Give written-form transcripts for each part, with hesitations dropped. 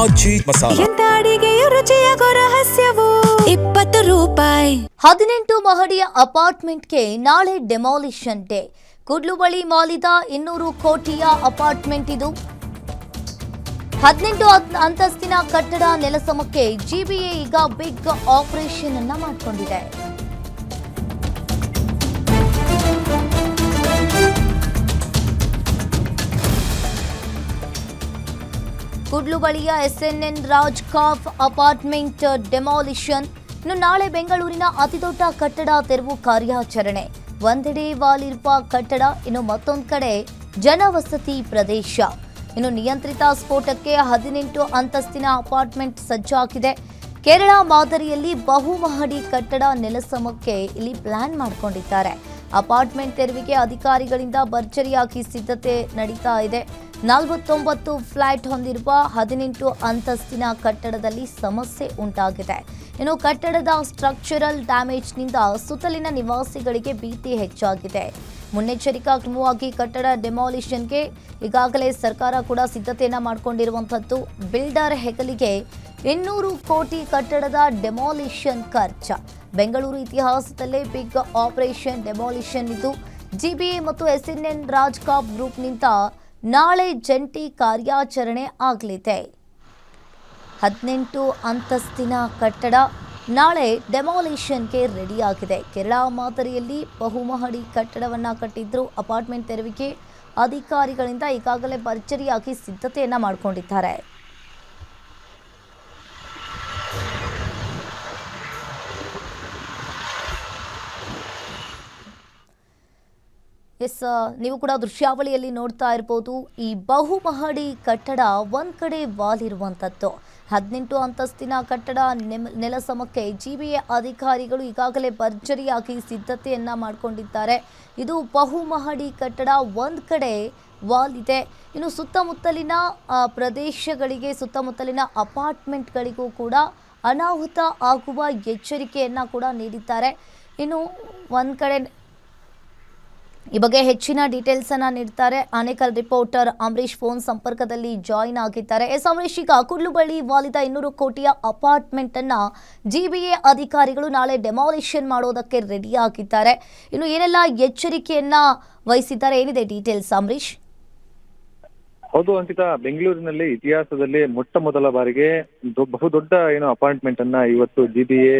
ಆಚಿ ಮಸಾಲ. ಎಂತ ಅಡಿಗೆಯ ರುಚಿಯಾಗೋ ರಹಸ್ಯವು 20 ರೂಪಾಯಿ. 18 ಮಹಡಿಯ ಅಪಾರ್ಟ್ಮೆಂಟ್ಗೆ ನಾಳೆ ಡೆಮಾಲಿಷನ್ ಡೇ. ಕುಡ್ಲು ಬಳಿ ಮಾಲಿದ 200 ಕೋಟಿಯ ಅಪಾರ್ಟ್ಮೆಂಟ್ ಇದು. 18 ಅಂತಸ್ತಿನ ಕಟ್ಟಡ ನೆಲಸಮಕ್ಕೆ ಜಿಬಿಎ ಈಗ ಬಿಗ್ ಆಪರೇಷನ್ ಅನ್ನ ಮಾಡಿಕೊಂಡಿದೆ. ಕುಡ್ಲು ಬಳಿಯ ಎಸ್ಎನ್ಎನ್ ರಾಜ್ ಕಾಫ್ ಅಪಾರ್ಟ್ಮೆಂಟ್ ಡೆಮಾಲಿಷನ್. ಇನ್ನು ನಾಳೆ ಬೆಂಗಳೂರಿನ ಅತಿದೊಡ್ಡ ಕಟ್ಟಡ ತೆರವು ಕಾರ್ಯಾಚರಣೆ. ಒಂದೆಡೆ ವಾಲಿರುವ ಕಟ್ಟಡ, ಇನ್ನು ಮತ್ತೊಂದು ಕಡೆ ಜನವಸತಿ ಪ್ರದೇಶ. ಇನ್ನು ನಿಯಂತ್ರಿತ ಸ್ಫೋಟಕ್ಕೆ 18 ಅಂತಸ್ತಿನ ಅಪಾರ್ಟ್ಮೆಂಟ್ ಸಜ್ಜಾಗಿದೆ. ಕೇರಳ ಮಾದರಿಯಲ್ಲಿ ಬಹುಮಹಡಿ ಕಟ್ಟಡ ನೆಲಸಮಕ್ಕೆ ಇಲ್ಲಿ ಪ್ಲಾನ್ ಮಾಡಿಕೊಂಡಿದ್ದಾರೆ. ಅಪಾರ್ಟ್ಮೆಂಟ್ ತೆರವಿಗೆ ಅಧಿಕಾರಿಗಳಿಂದ ಭರ್ಜರಿಯಾಗಿ ಸಿದ್ಧತೆ ನಡೀತಾ ಇದೆ. 49 ಫ್ಲಾಟ್ ಹೊಂದಿರುವ 18 ಅಂತಸ್ತಿನ ಕಟ್ಟಡದಲ್ಲಿ ಸಮಸ್ಯೆ ಉಂಟಾಗಿದೆ. ಇನ್ನು ಕಟ್ಟಡದ ಸ್ಟ್ರಕ್ಚರಲ್ ಡ್ಯಾಮೇಜ್ನಿಂದ ಸುತ್ತಲಿನ ನಿವಾಸಿಗಳಿಗೆ ಭೀತಿ ಹೆಚ್ಚಾಗಿದೆ. ಮುನ್ನೆಚ್ಚರಿಕಾ ಕ್ರಮವಾಗಿ ಕಟ್ಟಡ ಡೆಮಾಲಿಷನ್ಗೆ ಈಗಾಗಲೇ ಸರ್ಕಾರ ಕೂಡ ಸಿದ್ಧತೆಯನ್ನ ಮಾಡಿಕೊಂಡಿರುವಂಥದ್ದು. ಬಿಲ್ಡರ್ ಹೆಗಲಿಗೆ 200 ಕೋಟಿ ಕಟ್ಟಡದ ಡೆಮಾಲಿಷನ್ ಖರ್ಚು. ಬೆಂಗಳೂರು ಇತಿಹಾಸದಲ್ಲೇ ಬಿಗ್ ಆಪರೇಷನ್ ಡೆಮಾಲಿಷನ್ ಇದು. ಜಿಬಿಎ ಮತ್ತು ಎಸ್ಎನ್ಎನ್ ರಾಜ್ ಕಾಫ್ ಗ್ರೂಪ್ನಿಂದ ನಾಳೆ ಜಂಟಿ ಕಾರ್ಯಾಚರಣೆ ಆಗಲಿದೆ. 18 ಅಂತಸ್ತಿನ ಕಟ್ಟಡ ನಾಳೆ ಡೆಮಾಲಿಷನ್ಗೆ ರೆಡಿಯಾಗಿದೆ. ಕೇರಳ ಮಾದರಿಯಲ್ಲಿ ಬಹುಮಹಡಿ ಕಟ್ಟಡವನ್ನು ಕಟ್ಟಿದ್ರು. ಅಪಾರ್ಟ್ಮೆಂಟ್ ತೆರವಿಗೆ ಅಧಿಕಾರಿಗಳಿಂದ ಈಗಾಗಲೇ ಭರ್ಜರಿಯಾಗಿ ಸಿದ್ಧತೆಯನ್ನ ಮಾಡಿಕೊಂಡಿದ್ದಾರೆ. ನೀವು ಕೂಡ ದೃಶ್ಯಾವಳಿಯಲ್ಲಿ ನೋಡ್ತಾ ಇರ್ಬೋದು. ಈ ಬಹುಮಹಡಿ ಕಟ್ಟಡ ಒಂದ್ ಕಡೆ ವಾಲಿರುವಂಥದ್ದು. 18 ಅಂತಸ್ತಿನ ಕಟ್ಟಡ ನೆಲಸಮಕ್ಕೆ ಜಿಬಿಎ ಅಧಿಕಾರಿಗಳು ಈಗಾಗಲೇ ಭರ್ಜರಿಯಾಗಿ ಸಿದ್ಧತೆಯನ್ನ ಮಾಡಿಕೊಂಡಿದ್ದಾರೆ. ಇದು ಬಹುಮಹಡಿ ಕಟ್ಟಡ ಒಂದ್ ಕಡೆ ವಾಲಿದೆ. ಇನ್ನು ಸುತ್ತಮುತ್ತಲಿನ ಪ್ರದೇಶಗಳಿಗೆ, ಸುತ್ತಮುತ್ತಲಿನ ಅಪಾರ್ಟ್ಮೆಂಟ್ಗಳಿಗೂ ಕೂಡ ಅನಾಹುತ ಆಗುವ ಎಚ್ಚರಿಕೆಯನ್ನ ಕೂಡ ನೀಡಿದ್ದಾರೆ. ಇನ್ನು ಒಂದ್ ಕಡೆ ಈ ಬಗ್ಗೆ ಹೆಚ್ಚಿನ ಡೀಟೇಲ್ಸ್ ಅನ್ನ ನೀಡ್ತಾರೆ ಆನೇಕಲ್ ರಿಪೋರ್ಟರ್ ಅಂಬರೀಶ್ ಫೋನ್ ಸಂಪರ್ಕದಲ್ಲಿ ಜಾಯಿನ್ ಆಗಿದ್ದಾರೆ. ಅಂಬರೀಶ್, ಈಗ ಕುಡ್ಲು ಬಳಿ ವಾಲಿದ 200 ಕೋಟಿಯ ಅಪಾರ್ಟ್ಮೆಂಟ್ ಅನ್ನ ಜಿಬಿಎ ಅಧಿಕಾರಿಗಳು ನಾಳೆ ಡೆಮಾಲಿಷನ್ ಮಾಡೋದಕ್ಕೆ ರೆಡಿ ಆಗಿದ್ದಾರೆ. ಇನ್ನು ಏನೆಲ್ಲ ಎಚ್ಚರಿಕೆಯನ್ನ ವಹಿಸಿದ್ದಾರೆ, ಏನಿದೆ ಡೀಟೇಲ್ಸ್ ಅಂಬರೀಶ್? ಹೌದು ಅಂಕಿತಾ, ಬೆಂಗಳೂರಿನಲ್ಲಿ ಇತಿಹಾಸದಲ್ಲಿ ಮೊಟ್ಟ ಮೊದಲ ಬಾರಿಗೆ ಬಹುದೊಡ್ಡ ಅಪಾರ್ಟ್ಮೆಂಟ್ ಅನ್ನ ಇವತ್ತು ಜಿಬಿಎ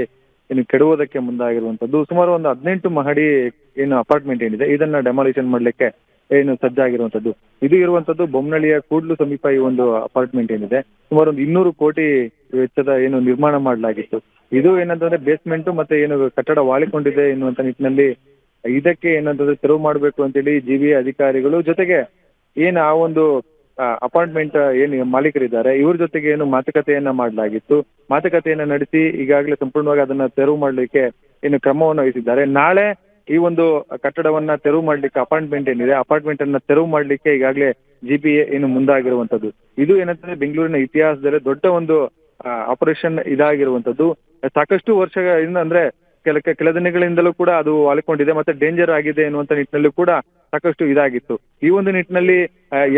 ಕೆಡುವುದಕ್ಕೆ ಮುಂದಾಗಿರುವಂತದ್ದು. ಸುಮಾರು ಒಂದು 18 ಮಹಡಿ ಅಪಾರ್ಟ್ಮೆಂಟ್ ಏನಿದೆ ಇದನ್ನ ಡೆಮಾಲಿಷನ್ ಮಾಡ್ಲಿಕ್ಕೆ ಸಜ್ಜಾಗಿರುವಂತದ್ದು. ಇದು ಇರುವಂತದ್ದು ಬೊಮ್ಮನಹಳ್ಳಿಯ ಕೂಡ್ಲು ಸಮೀಪ ಈ ಒಂದು ಅಪಾರ್ಟ್ಮೆಂಟ್ ಏನಿದೆ ಸುಮಾರು ಒಂದು 200 ಕೋಟಿ ವೆಚ್ಚದ ನಿರ್ಮಾಣ ಮಾಡಲಾಗಿತ್ತು. ಇದು ಏನಂತಂದ್ರೆ ಬೇಸ್ಮೆಂಟ್ ಮತ್ತೆ ಕಟ್ಟಡ ವಾಲಿಕೊಂಡಿದೆ ಎನ್ನುವಂತ ನಿಟ್ಟಿನಲ್ಲಿ ಇದಕ್ಕೆ ತೆರವು ಮಾಡಬೇಕು ಅಂತೇಳಿ ಜಿಬಿಎ ಅಧಿಕಾರಿಗಳು ಜೊತೆಗೆ ಆ ಒಂದು ಅಪಾರ್ಟ್ಮೆಂಟ್ ಮಾಲೀಕರಿದ್ದಾರೆ ಇವ್ರ ಜೊತೆಗೆ ಮಾತುಕತೆಯನ್ನ ಮಾಡಲಾಗಿತ್ತು. ಮಾತುಕತೆಯನ್ನ ನಡೆಸಿ ಈಗಾಗಲೇ ಸಂಪೂರ್ಣವಾಗಿ ಅದನ್ನ ತೆರವು ಮಾಡ್ಲಿಕ್ಕೆ ಕ್ರಮವನ್ನು ವಹಿಸಿದ್ದಾರೆ. ನಾಳೆ ಈ ಒಂದು ಕಟ್ಟಡವನ್ನ ತೆರವು ಮಾಡ್ಲಿಕ್ಕೆ ಅಪಾರ್ಟ್ಮೆಂಟ್ ಅನ್ನ ತೆರವು ಮಾಡ್ಲಿಕ್ಕೆ ಈಗಾಗಲೇ ಜಿಬಿಎ ಮುಂದಾಗಿರುವಂತದ್ದು. ಇದು ಏನಂತಂದ್ರೆ ಬೆಂಗಳೂರಿನ ಇತಿಹಾಸದಲ್ಲಿ ದೊಡ್ಡ ಒಂದು ಆಪರೇಷನ್ ಇದಾಗಿರುವಂತದ್ದು. ಸಾಕಷ್ಟು ವರ್ಷಗಳಿಂದ ಅಂದ್ರೆ ಕೆಲ ದಿನಗಳಿಂದಲೂ ಕೂಡ ಅದು ವಾಲಿಕೊಂಡಿದೆ ಮತ್ತೆ ಡೇಂಜರ್ ಆಗಿದೆ ಎನ್ನುವಂತ ನಿಟ್ಟಿನಲ್ಲೂ ಕೂಡ ಸಾಕಷ್ಟು ಇದಾಗಿತ್ತು. ಈ ಒಂದು ನಿಟ್ಟಿನಲ್ಲಿ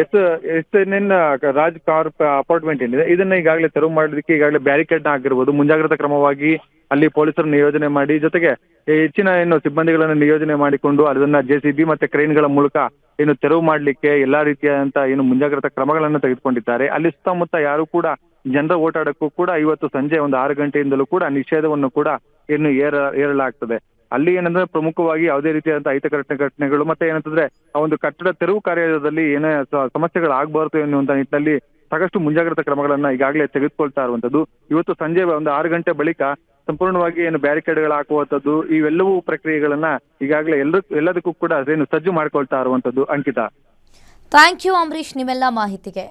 ಎಸ್ಎನ್ಎನ್ ರಾಜ್ ಕಾರ್ಪ್ ಅಪಾರ್ಟ್ಮೆಂಟ್ ಏನಿದೆ ಇದನ್ನ ಈಗಾಗಲೇ ತೆರವು ಮಾಡೋದಕ್ಕೆ ಈಗಾಗಲೇ ಬ್ಯಾರಿಕೇಡ್ ಆಗಿರ್ಬೋದು ಮುಂಜಾಗ್ರತಾ ಕ್ರಮವಾಗಿ ಅಲ್ಲಿ ಪೊಲೀಸರನ್ನು ನಿಯೋಜನೆ ಮಾಡಿ ಜೊತೆಗೆ ಹೆಚ್ಚಿನ ಸಿಬ್ಬಂದಿಗಳನ್ನು ನಿಯೋಜನೆ ಮಾಡಿಕೊಂಡು ಅದನ್ನ ಜೆಸಿಬಿ ಮತ್ತೆ ಕ್ರೇನ್ಗಳ ಮೂಲಕ ತೆರವು ಮಾಡ್ಲಿಕ್ಕೆ ಎಲ್ಲಾ ರೀತಿಯಾದಂತ ಮುಂಜಾಗ್ರತಾ ಕ್ರಮಗಳನ್ನು ತೆಗೆದುಕೊಂಡಿದ್ದಾರೆ. ಅಲ್ಲಿ ಸುತ್ತಮುತ್ತ ಯಾರು ಕೂಡ ಜನರ ಓಡಾಡಕ್ಕೂ ಕೂಡ ಇವತ್ತು ಸಂಜೆ ಒಂದು 6 ಗಂಟೆಯಿಂದಲೂ ಕೂಡ ನಿಷೇಧವನ್ನು ಕೂಡ ಏರಲಾಗ್ತದೆ. ಅಲ್ಲಿ ಏನಂದ್ರೆ ಪ್ರಮುಖವಾಗಿ ಯಾವುದೇ ರೀತಿಯಾದಂತಹ ಅಹಿತಕರ ಘಟನೆಗಳು ಮತ್ತೆ ಏನಂತಂದ್ರೆ ಆ ಒಂದು ಕಟ್ಟಡ ತೆರವು ಕಾರ್ಯದಲ್ಲಿ ಏನೇ ಸಮಸ್ಯೆಗಳು ಆಗ್ಬಾರ್ದು ಎನ್ನುವಂತ ನಿಟ್ಟಿನಲ್ಲಿ ಸಾಕಷ್ಟು ಮುಂಜಾಗ್ರತಾ ಕ್ರಮಗಳನ್ನ ಈಗಾಗಲೇ ತೆಗೆದುಕೊಳ್ತಾ ಇರುವಂತದ್ದು. ಇವತ್ತು ಸಂಜೆ ಒಂದು 6 ಗಂಟೆ ಬಳಿಕ ಸಂಪೂರ್ಣವಾಗಿ ಬ್ಯಾರಿಕೇಡ್ಗಳು ಹಾಕುವಂಥದ್ದು ಇವೆಲ್ಲವೂ ಪ್ರಕ್ರಿಯೆಗಳನ್ನ ಈಗಾಗಲೇ ಎಲ್ಲದಕ್ಕೂ ಕೂಡ ಸಜ್ಜು ಮಾಡ್ಕೊಳ್ತಾ ಇರುವಂತದ್ದು. ಅಂಕಿತಾ, ಥ್ಯಾಂಕ್ ಯು ಅಂಬರೀಶ್ ನಿಮ್ಮೆಲ್ಲ ಮಾಹಿತಿಗೆ.